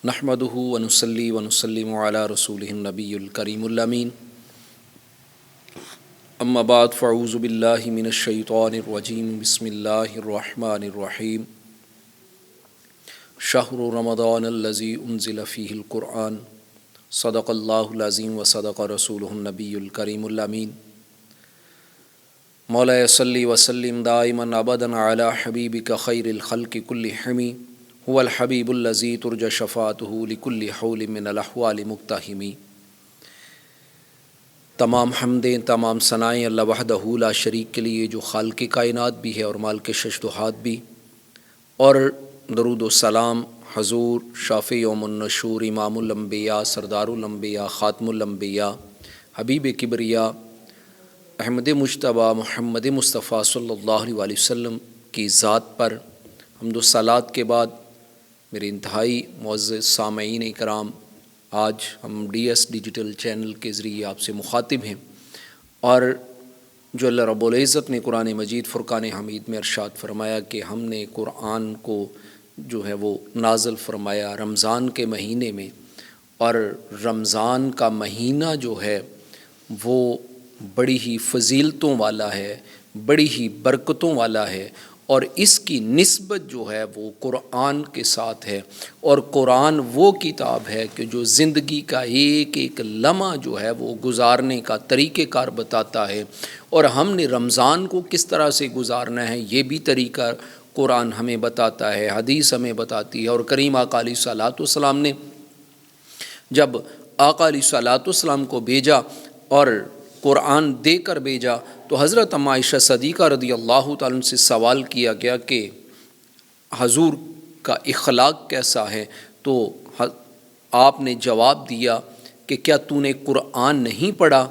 نحمده ونصلي ونسلم على رسوله النبي الكريم الأمين اما بعد فاعوذ بالله من الشيطان الرجيم بسم الله الرحمن الرحيم شهر رمضان الذي أنزل فيه القرآن صدق الله العظيم وصدق رسوله النبي الكريم الأمين مولاي صل وسلم دائما ابدا على حبيبك خير الخلق كلهم هو الحبیب الذی ترجى شفاعته لكل حول من الاحوال مقتحمی۔ تمام حمدیں، تمام ثنائیں اللہ وحدہ لا شریک کے لیے جو خالق کائنات بھی ہے اور مالک ششدہات بھی، اور درود و سلام حضور شافع یوم النشور امام الانبیاء سردار الانبیاء خاتم الانبیاء حبیب کبریا احمد مجتبیٰ محمد مصطفیٰ صلی اللہ علیہ وسلم کی ذات پر حمد و صلات کے بعد میرے انتہائی معزز سامعین کرام، آج ہم ڈی ایس ڈیجیٹل چینل کے ذریعے آپ سے مخاطب ہیں، اور جو اللہ رب العزت نے قرآن مجید فرقان حمید میں ارشاد فرمایا کہ ہم نے قرآن کو جو ہے وہ نازل فرمایا رمضان کے مہینے میں، اور رمضان کا مہینہ جو ہے وہ بڑی ہی فضیلتوں والا ہے، بڑی ہی برکتوں والا ہے، اور اس کی نسبت جو ہے وہ قرآن کے ساتھ ہے، اور قرآن وہ کتاب ہے کہ جو زندگی کا ایک ایک لمحہ جو ہے وہ گزارنے کا طریقہ کار بتاتا ہے، اور ہم نے رمضان کو کس طرح سے گزارنا ہے یہ بھی طریقہ قرآن ہمیں بتاتا ہے، حدیث ہمیں بتاتی ہے۔ اور کریم آقا علیہ الصلوۃ والسلام نے جب آقا علیہ الصلوۃ والسلام کو بھیجا اور قرآن دے کر بھیجا تو حضرت ام عائشہ صدیقہ رضی اللہ تعالیٰ عنہ سے سوال کیا گیا کہ حضور کا اخلاق کیسا ہے، تو آپ نے جواب دیا کہ کیا تو نے قرآن نہیں پڑھا،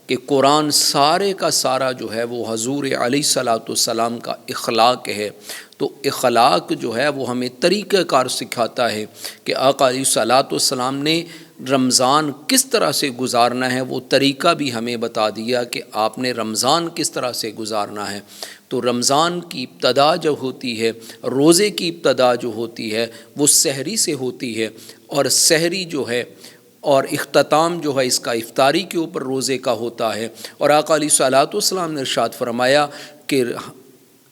کہ قرآن سارے کا سارا جو ہے وہ حضور علیہ الصلوۃ والسلام کا اخلاق ہے۔ تو اخلاق جو ہے وہ ہمیں طریقہ کار سکھاتا ہے کہ آقا علیہ الصلوۃ والسلام نے رمضان کس طرح سے گزارنا ہے، وہ طریقہ بھی ہمیں بتا دیا کہ آپ نے رمضان کس طرح سے گزارنا ہے۔ تو رمضان کی ابتدا جو ہوتی ہے، روزے کی ابتدا جو ہوتی ہے وہ سحری سے ہوتی ہے، اور سحری جو ہے اور اختتام جو ہے اس کا افطاری کے اوپر روزے کا ہوتا ہے۔ اور آقا علیہ الصلوۃ والسلام نے ارشاد فرمایا کہ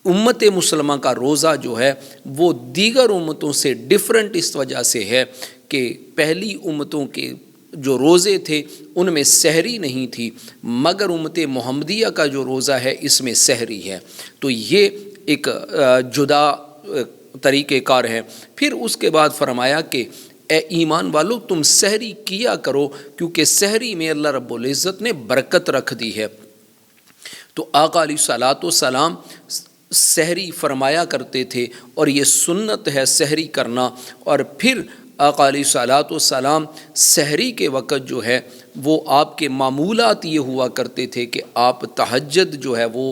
امت مسلمہ کا روزہ جو ہے وہ دیگر امتوں سے ڈیفرنٹ اس وجہ سے ہے کہ پہلی امتوں کے جو روزے تھے ان میں سحری نہیں تھی، مگر امت محمدیہ کا جو روزہ ہے اس میں سحری ہے۔ تو یہ ایک جدا طریقہ کار ہے۔ پھر اس کے بعد فرمایا کہ اے ایمان والو تم سحری کیا کرو، کیونکہ سحری میں اللہ رب العزت نے برکت رکھ دی ہے۔ تو آقا علیہ الصلوۃ والسلام سحری فرمایا کرتے تھے، اور یہ سنت ہے سحری کرنا۔ اور پھر آقا علیہ الصلوۃ والسلام سحری کے وقت جو ہے وہ آپ کے معمولات یہ ہوا کرتے تھے کہ آپ تہجد جو ہے وہ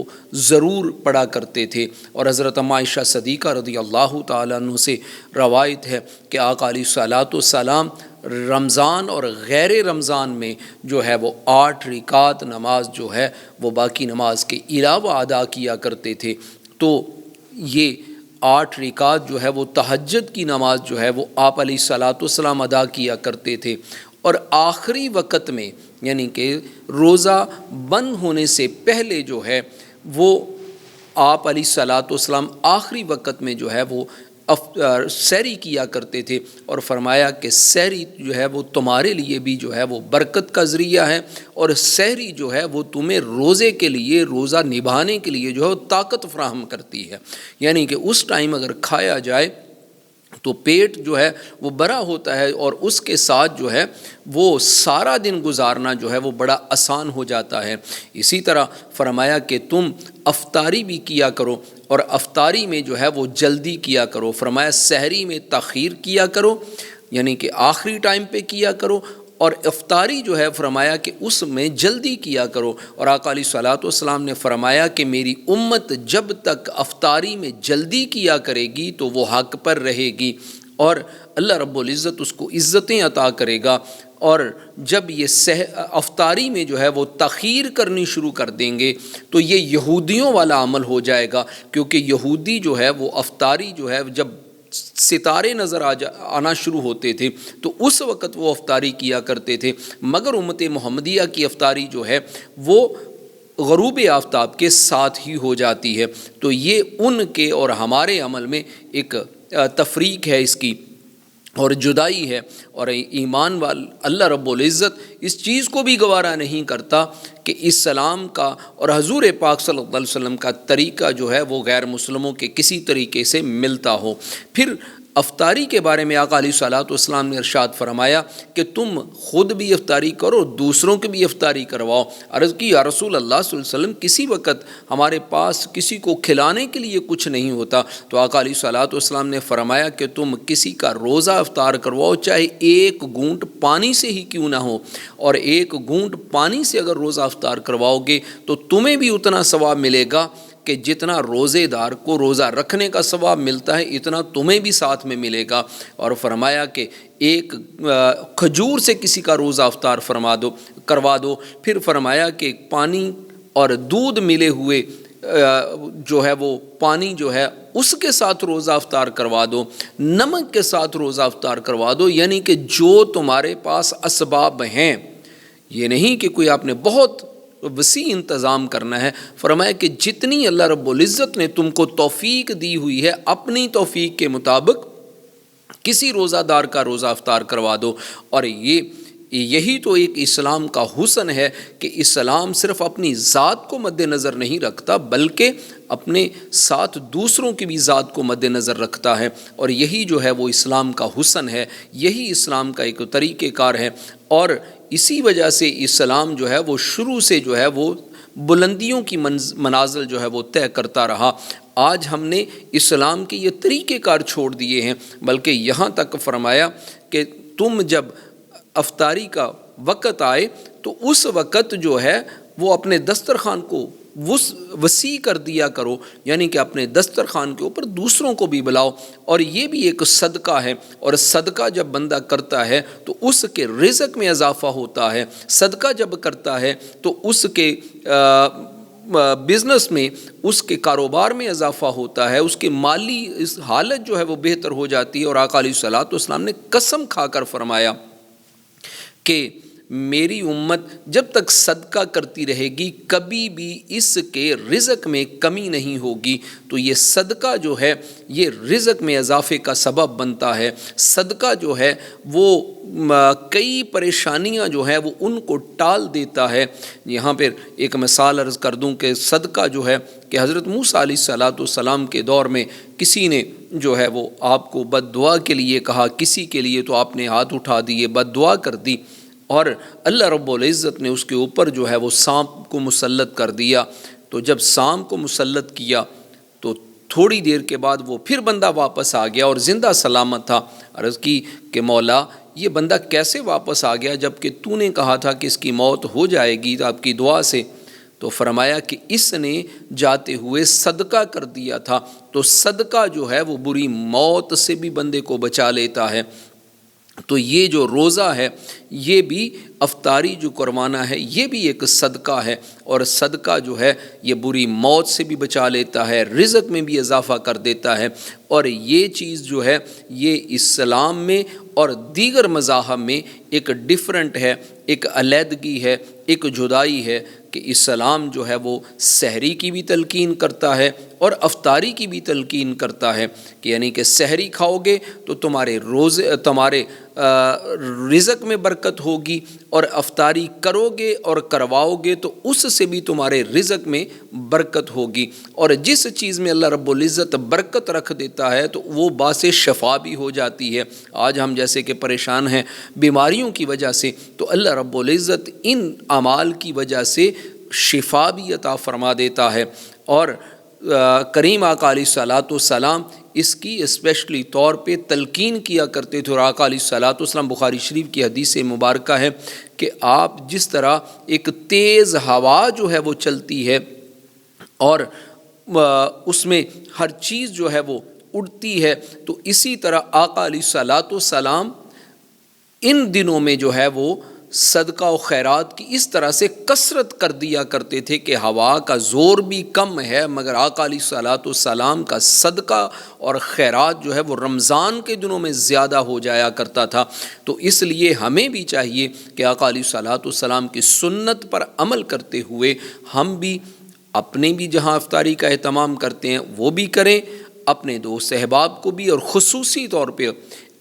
ضرور پڑھا کرتے تھے۔ اور حضرت ام عائشہ صدیقہ رضی اللہ تعالیٰ عنہ سے روایت ہے کہ آقا علیہ الصلوۃ والسلام رمضان اور غیر رمضان میں جو ہے وہ 8 رکعت نماز جو ہے وہ باقی نماز کے علاوہ ادا کیا کرتے تھے۔ تو یہ 8 رکعت جو ہے وہ تہجد کی نماز جو ہے وہ آپ علیہ الصلوۃ والسلام ادا کیا کرتے تھے، اور آخری وقت میں یعنی کہ روزہ بند ہونے سے پہلے جو ہے وہ آپ علیہ الصلوۃ والسلام آخری وقت میں جو ہے وہ سحری کیا کرتے تھے، اور فرمایا کہ سحری جو ہے وہ تمہارے لیے بھی جو ہے وہ برکت کا ذریعہ ہے، اور سحری جو ہے وہ تمہیں روزے کے لیے روزہ نبھانے کے لیے جو ہے وہ طاقت فراہم کرتی ہے۔ یعنی کہ اس ٹائم اگر کھایا جائے تو پیٹ جو ہے وہ بڑا ہوتا ہے، اور اس کے ساتھ جو ہے وہ سارا دن گزارنا جو ہے وہ بڑا آسان ہو جاتا ہے۔ اسی طرح فرمایا کہ تم افطاری بھی کیا کرو، اور افطاری میں جو ہے وہ جلدی کیا کرو۔ فرمایا سحری میں تاخیر کیا کرو، یعنی کہ آخری ٹائم پہ کیا کرو، اور افطاری جو ہے فرمایا کہ اس میں جلدی کیا کرو۔ اور آقا علیہ الصلوۃ والسلام نے فرمایا کہ میری امت جب تک افطاری میں جلدی کیا کرے گی تو وہ حق پر رہے گی، اور اللہ رب العزت اس کو عزتیں عطا کرے گا۔ اور جب یہ افطاری میں جو ہے وہ تاخیر کرنی شروع کر دیں گے تو یہ یہودیوں والا عمل ہو جائے گا، کیونکہ یہودی جو ہے وہ افطاری جو ہے جب ستارے نظر آنا شروع ہوتے تھے تو اس وقت وہ افطاری کیا کرتے تھے، مگر امت محمدیہ کی افطاری جو ہے وہ غروب آفتاب کے ساتھ ہی ہو جاتی ہے۔ تو یہ ان کے اور ہمارے عمل میں ایک تفریق ہے اس کی، اور جدائی ہے، اور ایمان اللہ رب العزت اس چیز کو بھی گوارا نہیں کرتا کہ اسلام کا اور حضور پاک صلی اللہ علیہ وسلم کا طریقہ جو ہے وہ غیر مسلموں کے کسی طریقے سے ملتا ہو۔ پھر افطاری کے بارے میں آقا علیہ الصلوۃ والسلام نے ارشاد فرمایا کہ تم خود بھی افطاری کرو، دوسروں کی بھی افطاری کرواؤ۔ عرض کی یا رسول اللہ صلی اللہ علیہ وسلم، کسی وقت ہمارے پاس کسی کو کھلانے کے لیے کچھ نہیں ہوتا، تو آقا علیہ الصلوۃ والسلام نے فرمایا کہ تم کسی کا روزہ افطار کرواؤ، چاہے ایک گھونٹ پانی سے ہی کیوں نہ ہو، اور ایک گھونٹ پانی سے اگر روزہ افطار کرواؤ گے تو تمہیں بھی اتنا ثواب ملے گا کہ جتنا روزے دار کو روزہ رکھنے کا ثواب ملتا ہے اتنا تمہیں بھی ساتھ میں ملے گا۔ اور فرمایا کہ ایک کھجور سے کسی کا روزہ افطار کروا دو۔ پھر فرمایا کہ پانی اور دودھ ملے ہوئے جو ہے وہ پانی جو ہے اس کے ساتھ روزہ افطار کروا دو، نمک کے ساتھ روزہ افطار کروا دو، یعنی کہ جو تمہارے پاس اسباب ہیں، یہ نہیں کہ کوئی آپ نے بہت وسیع انتظام کرنا ہے۔ فرمایا کہ جتنی اللہ رب العزت نے تم کو توفیق دی ہوئی ہے اپنی توفیق کے مطابق کسی روزہ دار کا روزہ افطار کروا دو۔ اور یہی تو ایک اسلام کا حسن ہے کہ اسلام صرف اپنی ذات کو مد نظر نہیں رکھتا بلکہ اپنے ساتھ دوسروں کی بھی ذات کو مد نظر رکھتا ہے، اور یہی جو ہے وہ اسلام کا حسن ہے، یہی اسلام کا ایک طریقہ کار ہے۔ اور اسی وجہ سے اسلام جو ہے وہ شروع سے جو ہے وہ بلندیوں کی منازل جو ہے وہ طے کرتا رہا۔ آج ہم نے اسلام کے یہ طریقہ کار چھوڑ دیے ہیں، بلکہ یہاں تک فرمایا کہ تم جب افطاری کا وقت آئے تو اس وقت جو ہے وہ اپنے دسترخوان کو وسیع کر دیا کرو، یعنی کہ اپنے دسترخوان کے اوپر دوسروں کو بھی بلاؤ، اور یہ بھی ایک صدقہ ہے، اور صدقہ جب بندہ کرتا ہے تو اس کے رزق میں اضافہ ہوتا ہے، صدقہ جب کرتا ہے تو اس کے بزنس میں، اس کے کاروبار میں اضافہ ہوتا ہے، اس کے مالی حالت جو ہے وہ بہتر ہو جاتی ہے۔ اور آقا علیہ الصلوۃ والسلام نے قسم کھا کر فرمایا کہ میری امت جب تک صدقہ کرتی رہے گی کبھی بھی اس کے رزق میں کمی نہیں ہوگی۔ تو یہ صدقہ جو ہے یہ رزق میں اضافے کا سبب بنتا ہے۔ صدقہ جو ہے وہ کئی پریشانیاں جو ہیں وہ ان کو ٹال دیتا ہے۔ یہاں پہ ایک مثال عرض کر دوں کہ صدقہ جو ہے کہ حضرت موسیٰ علیہ الصلوۃ والسلام کے دور میں کسی نے جو ہے وہ آپ کو بد دعا کے لیے کہا، کسی کے لیے تو آپ نے ہاتھ اٹھا دیے، بد دعا کر دی، اور اللہ رب العزت نے اس کے اوپر جو ہے وہ سانپ کو مسلط کر دیا۔ تو جب سانپ کو مسلط کیا تو تھوڑی دیر کے بعد وہ پھر بندہ واپس آ گیا اور زندہ سلامت تھا۔ عرض کی کہ مولا یہ بندہ کیسے واپس آ گیا جب کہ تو نے کہا تھا کہ اس کی موت ہو جائے گی آپ کی دعا سے؟ تو فرمایا کہ اس نے جاتے ہوئے صدقہ کر دیا تھا۔ تو صدقہ جو ہے وہ بری موت سے بھی بندے کو بچا لیتا ہے۔ تو یہ جو روزہ ہے یہ بھی افطاری جو کروانا ہے یہ بھی ایک صدقہ ہے، اور صدقہ جو ہے یہ بری موت سے بھی بچا لیتا ہے، رزق میں بھی اضافہ کر دیتا ہے۔ اور یہ چیز جو ہے یہ اسلام میں اور دیگر مذاہب میں ایک ڈیفرنٹ ہے، ایک علیحدگی ہے، ایک جدائی ہے کہ اسلام جو ہے وہ سحری کی بھی تلقین کرتا ہے اور افطاری کی بھی تلقین کرتا ہے، کہ یعنی کہ سحری کھاؤ گے تو تمہارے رزق میں برکت ہوگی، اور افطاری کرو گے اور کرواؤ گے تو اس سے بھی تمہارے رزق میں برکت ہوگی۔ اور جس چیز میں اللہ رب العزت برکت رکھ دیتا ہے تو وہ باعث شفا بھی ہو جاتی ہے۔ آج ہم جیسے کہ پریشان ہیں بیماریوں کی وجہ سے، تو اللہ رب العزت ان اعمال کی وجہ سے شفا بھی عطا فرما دیتا ہے۔ اور کریم آقا علیہ الصلوۃ والسلام اس کی اسپیشلی طور پہ تلقین کیا کرتے تھے، اور آقا علیہ الصلوۃ والسلام بخاری شریف کی حدیث مبارکہ ہے کہ آپ جس طرح ایک تیز ہوا جو ہے وہ چلتی ہے اور اس میں ہر چیز جو ہے وہ اڑتی ہے، تو اسی طرح آقا علیہ الصلوۃ والسلام ان دنوں میں جو ہے وہ صدقہ و خیرات کی اس طرح سے کثرت کر دیا کرتے تھے کہ ہوا کا زور بھی کم ہے، مگر آقا علیہ الصلوۃ والسلام کا صدقہ اور خیرات جو ہے وہ رمضان کے دنوں میں زیادہ ہو جایا کرتا تھا۔ تو اس لیے ہمیں بھی چاہیے کہ آقا علیہ الصلوۃ والسلام کی سنت پر عمل کرتے ہوئے ہم بھی اپنے بھی جہاں افطاری کا اہتمام کرتے ہیں وہ بھی کریں، اپنے دوست احباب کو بھی، اور خصوصی طور پہ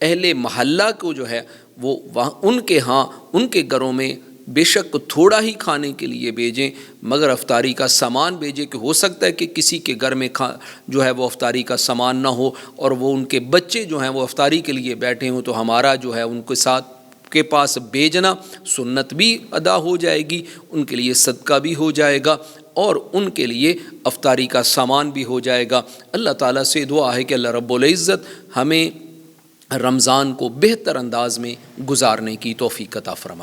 اہل محلہ کو جو ہے وہ وہاں ان کے گھروں میں بے شک تھوڑا ہی کھانے کے لیے بھیجیں، مگر افطاری کا سامان بھیجیں، کہ ہو سکتا ہے کہ کسی کے گھر میں جو ہے وہ افطاری کا سامان نہ ہو اور وہ ان کے بچے جو ہیں وہ افطاری کے لیے بیٹھے ہوں، تو ہمارا جو ہے ان کے ساتھ کے پاس بھیجنا سنت بھی ادا ہو جائے گی، ان کے لیے صدقہ بھی ہو جائے گا اور ان کے لیے افطاری کا سامان بھی ہو جائے گا۔ اللہ تعالیٰ سے دعا ہے کہ اللہ رب العزت ہمیں رمضان کو بہتر انداز میں گزارنے کی توفیق عطا فرمائے۔